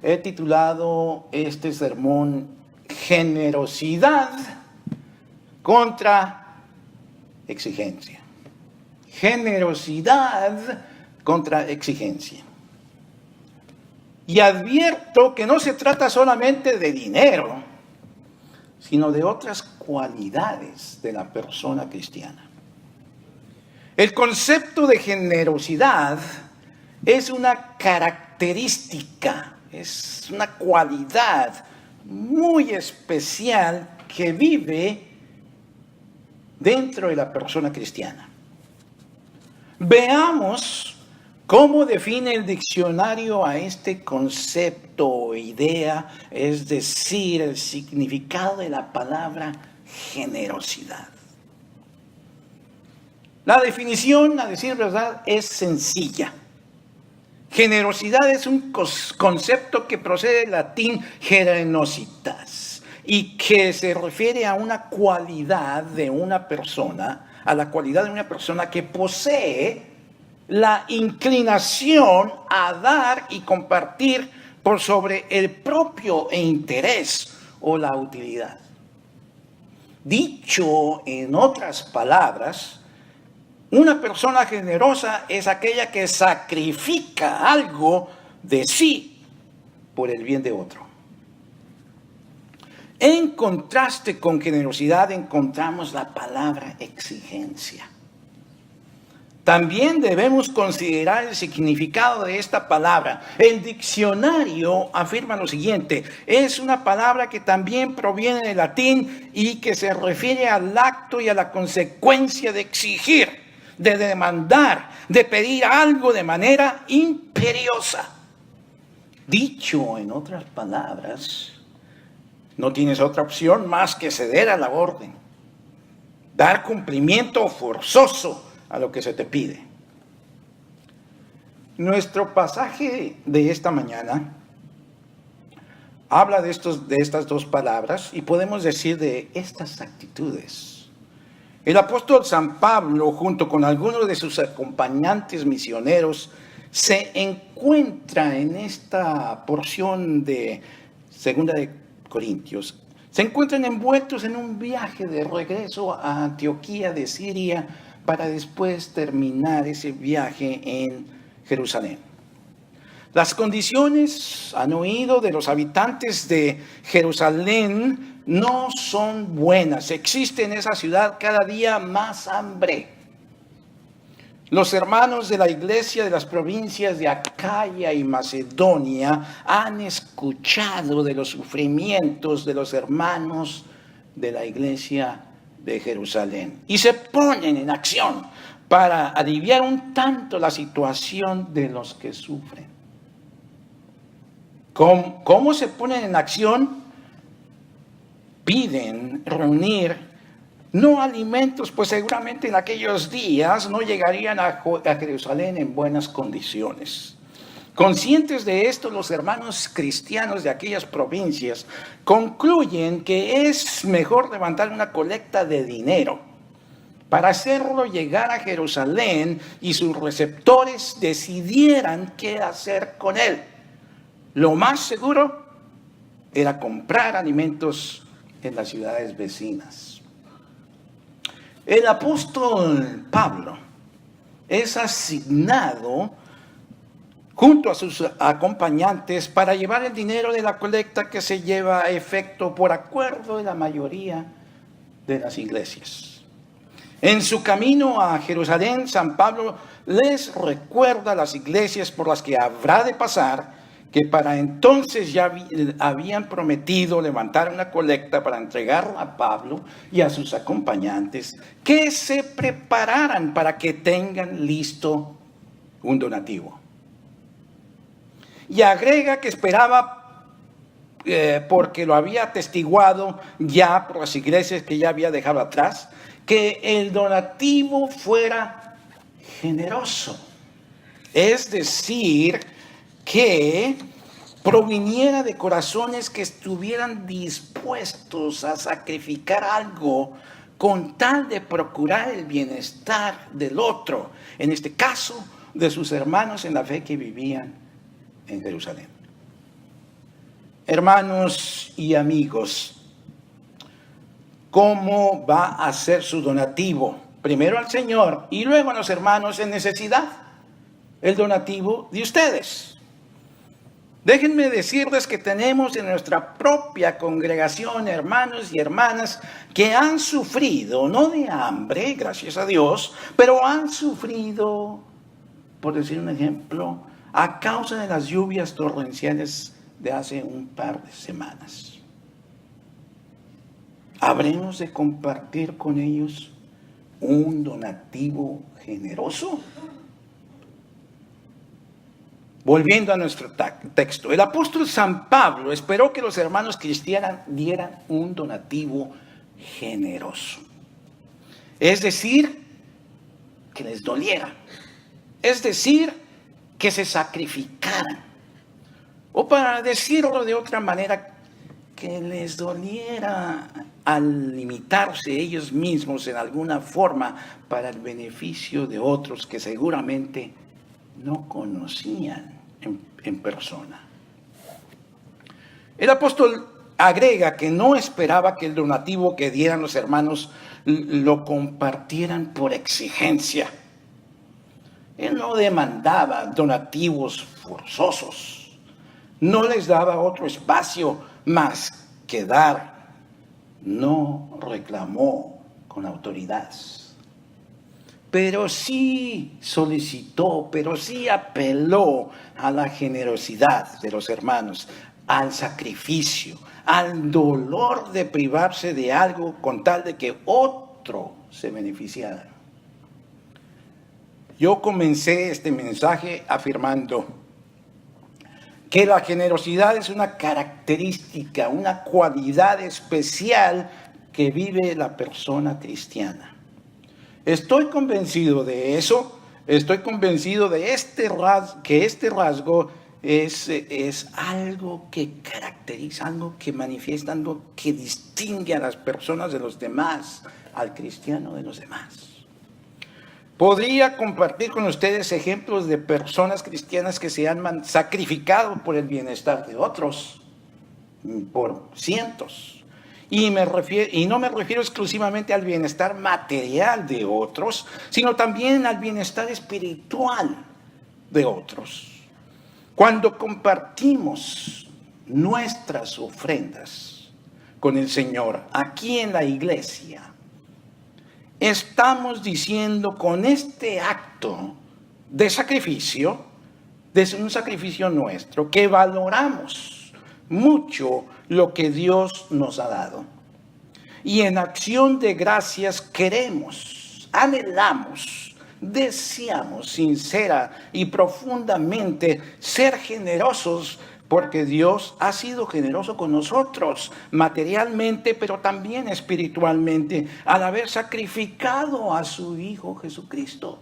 he titulado este sermón Generosidad contra exigencia. Generosidad contra exigencia. Y advierto que no se trata solamente de dinero, sino de otras cualidades de la persona cristiana. El concepto de generosidad es una característica, es una cualidad muy especial que vive dentro de la persona cristiana. Veamos cómo define el diccionario a este concepto o idea, es decir, el significado de la palabra generosidad. La definición, a decir verdad, es sencilla. Generosidad es un concepto que procede del latín generositas y que se refiere a una cualidad de una persona, a la cualidad de una persona que posee la inclinación a dar y compartir por sobre el propio interés o la utilidad. Dicho en otras palabras, una persona generosa es aquella que sacrifica algo de sí por el bien de otro. En contraste con generosidad encontramos la palabra exigencia. También debemos considerar el significado de esta palabra. El diccionario afirma lo siguiente: es una palabra que también proviene del latín y que se refiere al acto y a la consecuencia de exigir, de demandar, de pedir algo de manera imperiosa. Dicho en otras palabras, no tienes otra opción más que ceder a la orden, dar cumplimiento forzoso a lo que se te pide. Nuestro pasaje de esta mañana habla de estas dos palabras y podemos decir de estas actitudes. El apóstol San Pablo, junto con algunos de sus acompañantes misioneros, se encuentra en esta porción de 2 de Corintios. Se encuentran envueltos en un viaje de regreso a Antioquía de Siria para después terminar ese viaje en Jerusalén. Las condiciones, han oído, de los habitantes de Jerusalén no son buenas. Existe en esa ciudad cada día más hambre. Los hermanos de la iglesia de las provincias de Acaya y Macedonia han escuchado de los sufrimientos de los hermanos de la iglesia de Jerusalén y se ponen en acción para aliviar un tanto la situación de los que sufren. ¿Cómo se ponen en acción? Piden reunir no alimentos, pues seguramente en aquellos días no llegarían a Jerusalén en buenas condiciones. Conscientes de esto, los hermanos cristianos de aquellas provincias concluyen que es mejor levantar una colecta de dinero para hacerlo llegar a Jerusalén y sus receptores decidieran qué hacer con él. Lo más seguro era comprar alimentos en las ciudades vecinas. El apóstol Pablo es asignado junto a sus acompañantes para llevar el dinero de la colecta que se lleva a efecto por acuerdo de la mayoría de las iglesias. En su camino a Jerusalén, San Pablo les recuerda a las iglesias por las que habrá de pasar que para entonces ya habían prometido levantar una colecta para entregarla a Pablo y a sus acompañantes, que se prepararan para que tengan listo un donativo. Y agrega que esperaba, porque lo había atestiguado ya por las iglesias que ya había dejado atrás, que el donativo fuera generoso. Es decir, que proviniera de corazones que estuvieran dispuestos a sacrificar algo con tal de procurar el bienestar del otro, en este caso de sus hermanos en la fe que vivían en Jerusalén. Hermanos y amigos, ¿cómo va a ser su donativo? Primero al Señor y luego a los hermanos en necesidad. El donativo de ustedes. Déjenme decirles que tenemos en nuestra propia congregación hermanos y hermanas que han sufrido, no de hambre, gracias a Dios, pero han sufrido, por decir un ejemplo, a causa de las lluvias torrenciales de hace un par de semanas. ¿Habremos de compartir con ellos un donativo generoso? Volviendo a nuestro texto, el apóstol San Pablo esperó que los hermanos cristianos dieran un donativo generoso. Es decir, que les doliera. Es decir, que se sacrificaran. O para decirlo de otra manera, que les doliera al limitarse ellos mismos en alguna forma para el beneficio de otros que seguramente no conocían en persona. El apóstol agrega que no esperaba que el donativo que dieran los hermanos lo compartieran por exigencia. Él no demandaba donativos forzosos, no les daba otro espacio más que dar, no reclamó con autoridad. Pero sí solicitó, pero sí apeló a la generosidad de los hermanos, al sacrificio, al dolor de privarse de algo con tal de que otro se beneficiara. Yo comencé este mensaje afirmando que la generosidad es una característica, una cualidad especial que vive la persona cristiana. Estoy convencido de eso, estoy convencido de que este rasgo es algo que caracteriza, algo que manifiesta, algo que distingue a las personas de los demás, al cristiano de los demás. Podría compartir con ustedes ejemplos de personas cristianas que se han sacrificado por el bienestar de otros, por cientos. Y no me refiero exclusivamente al bienestar material de otros, sino también al bienestar espiritual de otros. Cuando compartimos nuestras ofrendas con el Señor aquí en la iglesia, estamos diciendo con este acto de sacrificio, de un sacrificio nuestro, que valoramos mucho lo que Dios nos ha dado. Y en acción de gracias queremos, anhelamos, deseamos sincera y profundamente ser generosos porque Dios ha sido generoso con nosotros materialmente, pero también espiritualmente, al haber sacrificado a su Hijo Jesucristo.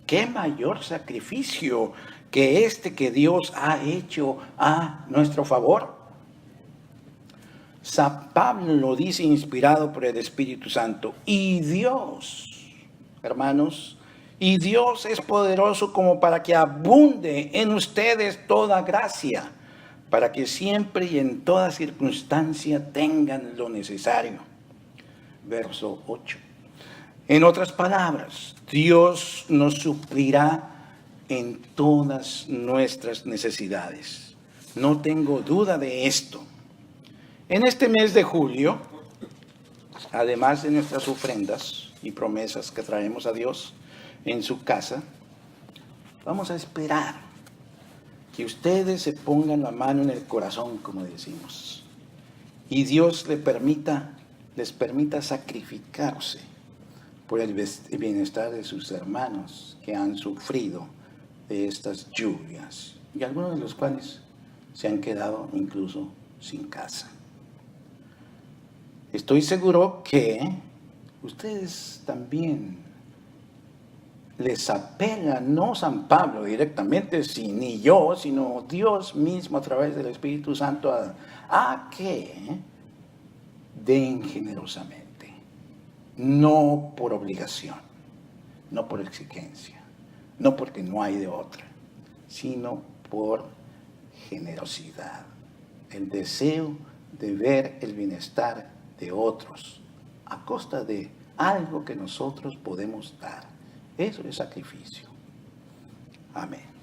¿Qué mayor sacrificio que este que Dios ha hecho a nuestro favor? San Pablo lo dice inspirado por el Espíritu Santo. Y Dios, hermanos, y Dios es poderoso como para que abunde en ustedes toda gracia, para que siempre y en toda circunstancia tengan lo necesario. Verso 8. En otras palabras, Dios nos suplirá en todas nuestras necesidades. No tengo duda de esto. En este mes de julio, además de nuestras ofrendas y promesas que traemos a Dios en su casa, vamos a esperar que ustedes se pongan la mano en el corazón, como decimos, y Dios les permita sacrificarse por el bienestar de sus hermanos que han sufrido de estas lluvias, y algunos de los cuales se han quedado incluso sin casa. Estoy seguro que ustedes también les apela, no San Pablo directamente, ni yo, sino Dios mismo a través del Espíritu Santo, a que den generosamente, no por obligación, no por exigencia, no porque no hay de otra, sino por generosidad. el deseo de ver el bienestar de otros a costa de algo que nosotros podemos dar. Eso es sacrificio. Amén.